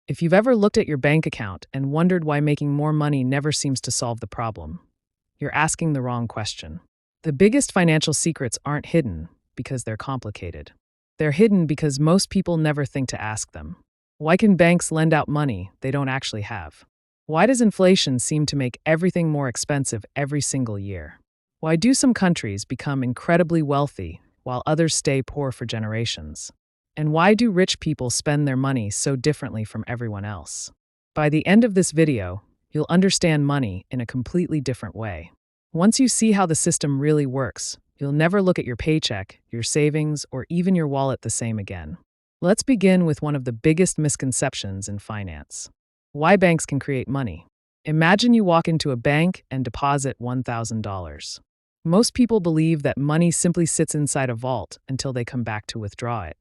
If you've ever looked at your bank account and wondered why making more money never seems to solve the problem, you're asking the wrong question. The biggest financial secrets aren't hidden because they're complicated. They're hidden because most people never think to ask them. Why can banks lend out money they don't actually have? Why does inflation seem to make everything more expensive every single year? Why do some countries become incredibly wealthy while others stay poor for generations? And why do rich people spend their money so differently from everyone else? By the end of this video, you'll understand money in a completely different way. Once you see how the system really works, you'll never look at your paycheck, your savings, or even your wallet the same again. Let's begin with one of the biggest misconceptions in finance. Why banks can create money. Imagine you walk into a bank and deposit $1,000. Most people believe that money simply sits inside a vault until they come back to withdraw it.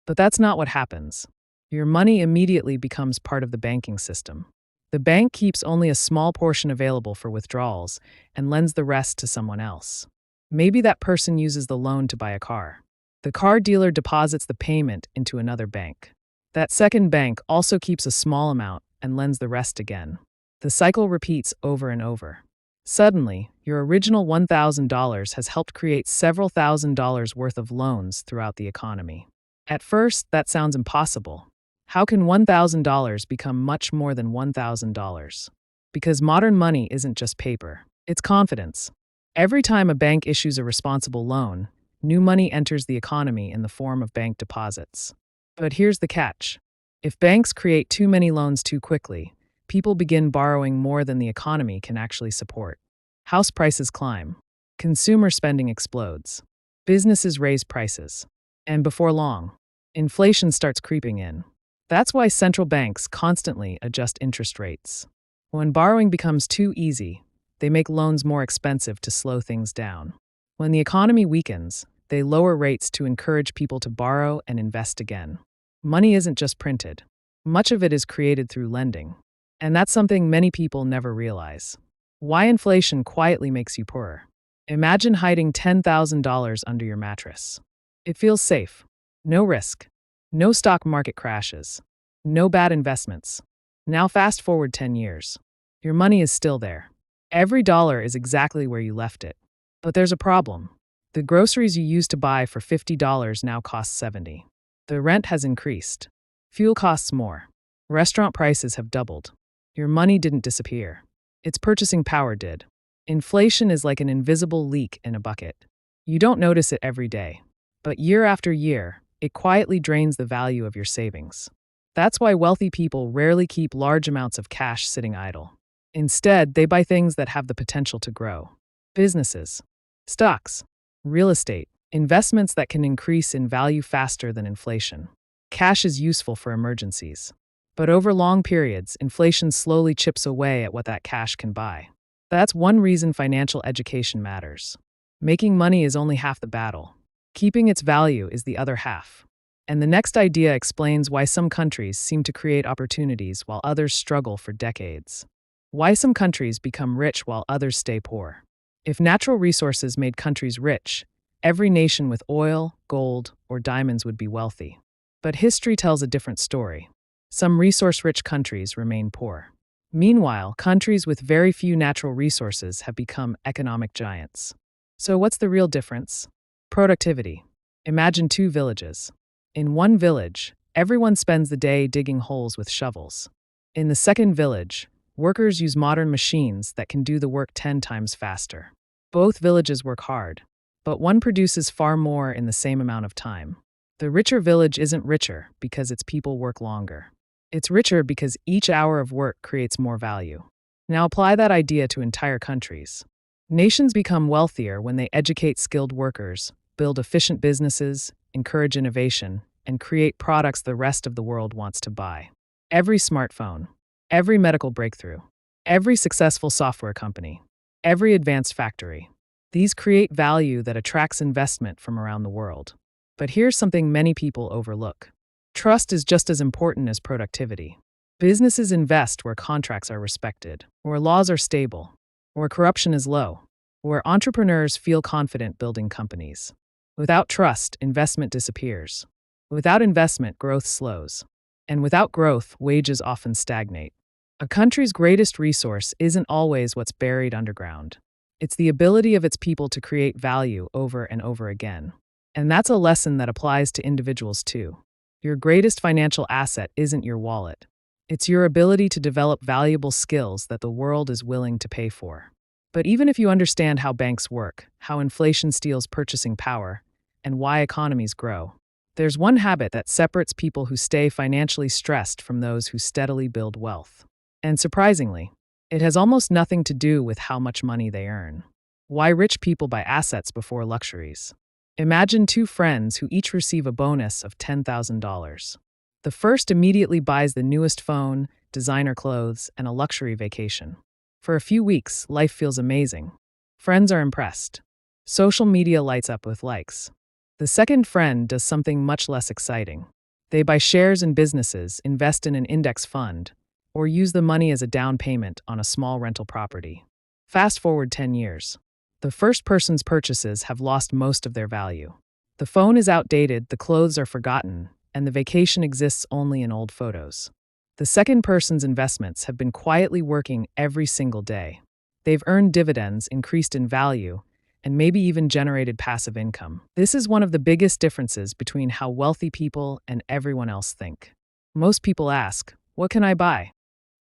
But that's not what happens. Your money immediately becomes part of the banking system. The bank keeps only a small portion available for withdrawals and lends the rest to someone else. Maybe that person uses the loan to buy a car. The car dealer deposits the payment into another bank. That second bank also keeps a small amount and lends the rest again. The cycle repeats over and over. Suddenly, your original $1,000 has helped create several $1,000s worth of loans throughout the economy. At first, that sounds impossible. How can $1,000 become much more than $1,000? Because modern money isn't just paper, it's confidence. Every time a bank issues a responsible loan, new money enters the economy in the form of bank deposits. But here's the catch. If banks create too many loans too quickly, people begin borrowing more than the economy can actually support. House prices climb. Consumer spending explodes. Businesses raise prices. And before long, inflation starts creeping in. That's why central banks constantly adjust interest rates. When borrowing becomes too easy, they make loans more expensive to slow things down. When the economy weakens, they lower rates to encourage people to borrow and invest again. Money isn't just printed. Much of it is created through lending. And that's something many people never realize. Why inflation quietly makes you poorer. Imagine hiding $10,000 under your mattress. It feels safe. No risk. No stock market crashes. No bad investments. Now fast forward 10 years. Your money is still there. Every dollar is exactly where you left it. But there's a problem. The groceries you used to buy for $50 now cost $70. The rent has increased. Fuel costs more. Restaurant prices have doubled. Your money didn't disappear. Its purchasing power did. Inflation is like an invisible leak in a bucket. You don't notice it every day. But year after year, it quietly drains the value of your savings. That's why wealthy people rarely keep large amounts of cash sitting idle. Instead, they buy things that have the potential to grow. Businesses, stocks, real estate, investments that can increase in value faster than inflation. Cash is useful for emergencies. But over long periods, inflation slowly chips away at what that cash can buy. That's one reason financial education matters. Making money is only half the battle. Keeping its value is the other half. And the next idea explains why some countries seem to create opportunities while others struggle for decades. Why some countries become rich while others stay poor. If natural resources made countries rich, every nation with oil, gold, or diamonds would be wealthy. But history tells a different story. Some resource-rich countries remain poor. Meanwhile, countries with very few natural resources have become economic giants. So what's the real difference? Productivity. Imagine two villages. In one village, everyone spends the day digging holes with shovels. In the second village, workers use modern machines that can do the work 10 times faster. Both villages work hard, but one produces far more in the same amount of time. The richer village isn't richer because its people work longer. It's richer because each hour of work creates more value. Now apply that idea to entire countries. Nations become wealthier when they educate skilled workers, build efficient businesses, encourage innovation, and create products the rest of the world wants to buy. Every smartphone, every medical breakthrough, every successful software company, every advanced factory. These create value that attracts investment from around the world. But here's something many people overlook. Trust is just as important as productivity. Businesses invest where contracts are respected, where laws are stable, where corruption is low, where entrepreneurs feel confident building companies. Without trust, investment disappears. Without investment, growth slows. And without growth, wages often stagnate. A country's greatest resource isn't always what's buried underground. It's the ability of its people to create value over and over again. And that's a lesson that applies to individuals too. Your greatest financial asset isn't your wallet. It's your ability to develop valuable skills that the world is willing to pay for. But even if you understand how banks work, how inflation steals purchasing power, and why economies grow, there's one habit that separates people who stay financially stressed from those who steadily build wealth. And surprisingly, it has almost nothing to do with how much money they earn. Why rich people buy assets before luxuries? Imagine two friends who each receive a bonus of $10,000. The first immediately buys the newest phone, designer clothes, and a luxury vacation. For a few weeks, life feels amazing. Friends are impressed. Social media lights up with likes. The second friend does something much less exciting. They buy shares in businesses, invest in an index fund, or use the money as a down payment on a small rental property. Fast forward 10 years. The first person's purchases have lost most of their value. The phone is outdated, the clothes are forgotten, and the vacation exists only in old photos. The second person's investments have been quietly working every single day. They've earned dividends, increased in value, and maybe even generated passive income. This is one of the biggest differences between how wealthy people and everyone else think. Most people ask, "What can I buy?"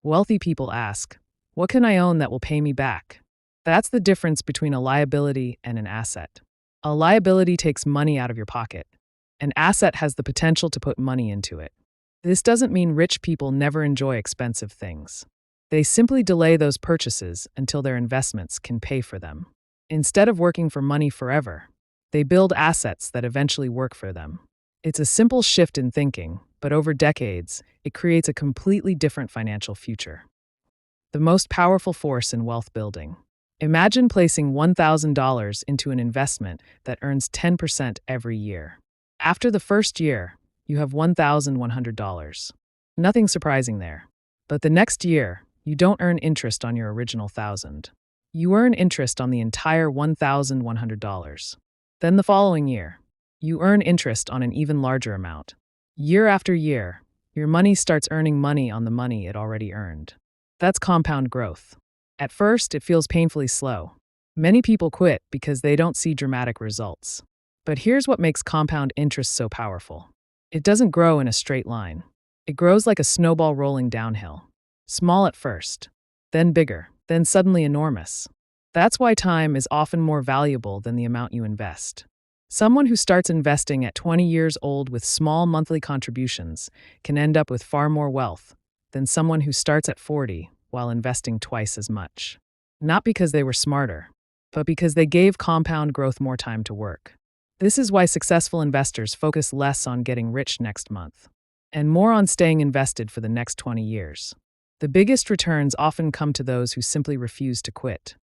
Wealthy people ask, "What can I own that will pay me back?" That's the difference between a liability and an asset. A liability takes money out of your pocket. An asset has the potential to put money into it. This doesn't mean rich people never enjoy expensive things. They simply delay those purchases until their investments can pay for them. Instead of working for money forever, they build assets that eventually work for them. It's a simple shift in thinking, but over decades, it creates a completely different financial future. The most powerful force in wealth building. Imagine placing $1,000 into an investment that earns 10% every year. After the first year, you have $1,100. Nothing surprising there. But the next year, you don't earn interest on your original $1,000. You earn interest on the entire $1,100. Then the following year, you earn interest on an even larger amount. Year after year, your money starts earning money on the money it already earned. That's compound growth. At first, it feels painfully slow. Many people quit because they don't see dramatic results. But here's what makes compound interest so powerful. It doesn't grow in a straight line. It grows like a snowball rolling downhill. Small at first, then bigger, then suddenly enormous. That's why time is often more valuable than the amount you invest. Someone who starts investing at 20 years old with small monthly contributions can end up with far more wealth than someone who starts at 40 while investing twice as much. Not because they were smarter, but because they gave compound growth more time to work. This is why successful investors focus less on getting rich next month and more on staying invested for the next 20 years. The biggest returns often come to those who simply refuse to quit.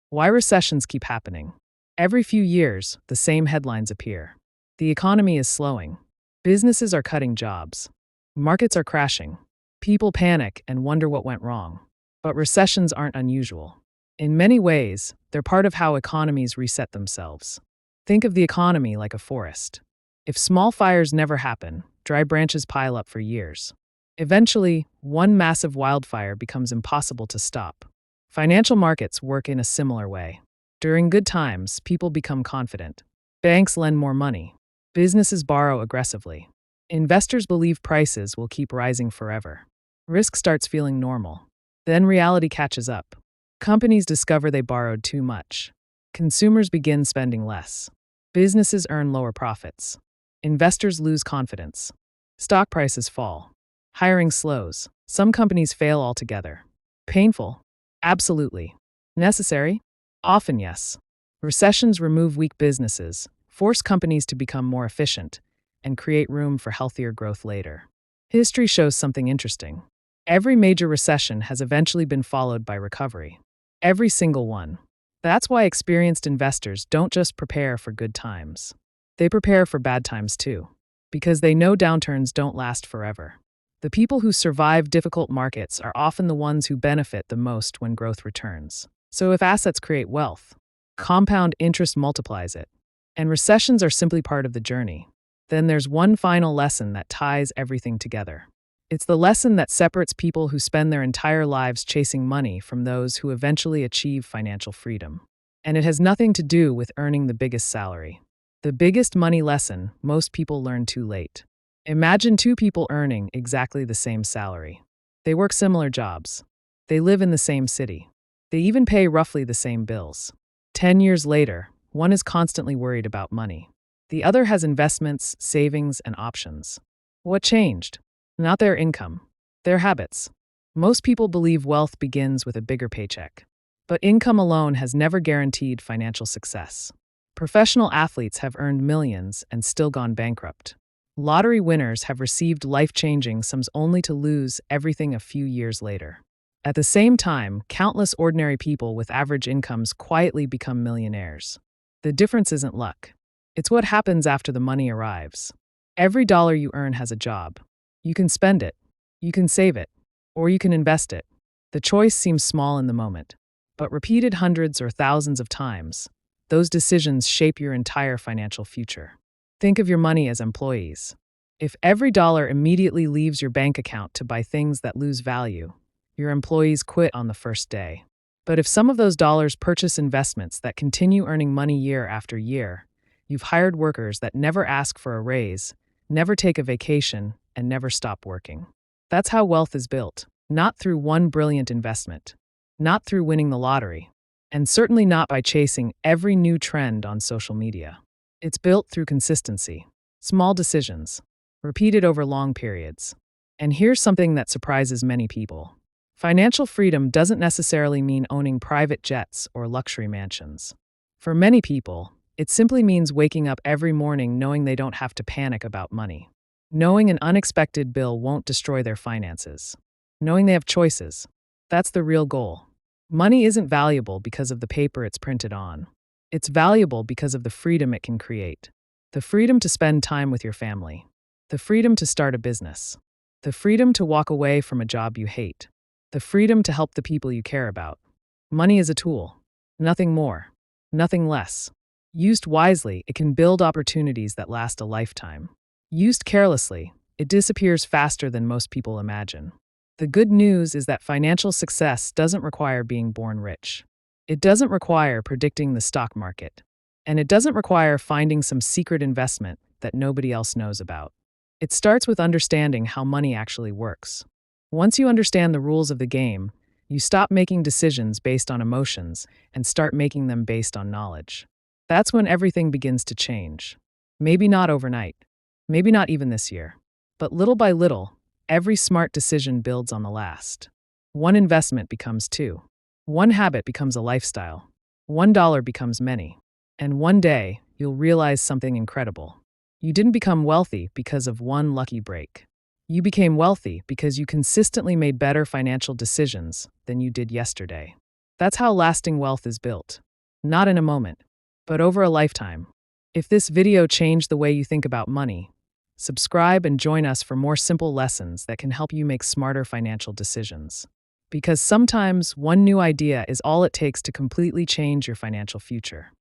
Why recessions keep happening? Every few years, the same headlines appear. The economy is slowing. Businesses are cutting jobs. Markets are crashing. People panic and wonder what went wrong. But recessions aren't unusual. In many ways, they're part of how economies reset themselves. Think of the economy like a forest. If small fires never happen, dry branches pile up for years. Eventually, one massive wildfire becomes impossible to stop. Financial markets work in a similar way. During good times, people become confident. Banks lend more money. Businesses borrow aggressively. Investors believe prices will keep rising forever. Risk starts feeling normal. Then reality catches up. Companies discover they borrowed too much. Consumers begin spending less. Businesses earn lower profits. Investors lose confidence. Stock prices fall. Hiring slows. Some companies fail altogether. Painful? Absolutely. Necessary? Often yes. Recessions remove weak businesses, force companies to become more efficient, and create room for healthier growth later. History shows something interesting. Every major recession has eventually been followed by recovery. Every single one. That's why experienced investors don't just prepare for good times. They prepare for bad times too, because they know downturns don't last forever. The people who survive difficult markets are often the ones who benefit the most when growth returns. So if assets create wealth, compound interest multiplies it, and recessions are simply part of the journey, then there's one final lesson that ties everything together. It's the lesson that separates people who spend their entire lives chasing money from those who eventually achieve financial freedom. And it has nothing to do with earning the biggest salary. The biggest money lesson most people learn too late. Imagine two people earning exactly the same salary. They work similar jobs. They live in the same city. They even pay roughly the same bills. 10 years later, one is constantly worried about money. The other has investments, savings, and options. What changed? Not their income, their habits. Most people believe wealth begins with a bigger paycheck. But income alone has never guaranteed financial success. Professional athletes have earned millions and still gone bankrupt. Lottery winners have received life-changing sums only to lose everything a few years later. At the same time, countless ordinary people with average incomes quietly become millionaires. The difference isn't luck. It's what happens after the money arrives. Every dollar you earn has a job. You can spend it, you can save it, or you can invest it. The choice seems small in the moment, but repeated hundreds or thousands of times, those decisions shape your entire financial future. Think of your money as employees. If every dollar immediately leaves your bank account to buy things that lose value, your employees quit on the first day. But if some of those dollars purchase investments that continue earning money year after year, you've hired workers that never ask for a raise, never take a vacation, and never stop working. That's how wealth is built, not through one brilliant investment, not through winning the lottery, and certainly not by chasing every new trend on social media. It's built through consistency, small decisions, repeated over long periods. And here's something that surprises many people. Financial freedom doesn't necessarily mean owning private jets or luxury mansions. For many people, it simply means waking up every morning knowing they don't have to panic about money. Knowing an unexpected bill won't destroy their finances. Knowing they have choices. That's the real goal. Money isn't valuable because of the paper it's printed on. It's valuable because of the freedom it can create. The freedom to spend time with your family. The freedom to start a business. The freedom to walk away from a job you hate. The freedom to help the people you care about. Money is a tool. Nothing more. Nothing less. Used wisely, it can build opportunities that last a lifetime. Used carelessly, it disappears faster than most people imagine. The good news is that financial success doesn't require being born rich. It doesn't require predicting the stock market. And it doesn't require finding some secret investment that nobody else knows about. It starts with understanding how money actually works. Once you understand the rules of the game, you stop making decisions based on emotions and start making them based on knowledge. That's when everything begins to change. Maybe not overnight. Maybe not even this year. But little by little, every smart decision builds on the last. One investment becomes two. One habit becomes a lifestyle. $1 becomes many. And one day, you'll realize something incredible. You didn't become wealthy because of one lucky break. You became wealthy because you consistently made better financial decisions than you did yesterday. That's how lasting wealth is built. Not in a moment, but over a lifetime. If this video changed the way you think about money, subscribe and join us for more simple lessons that can help you make smarter financial decisions. Because sometimes one new idea is all it takes to completely change your financial future.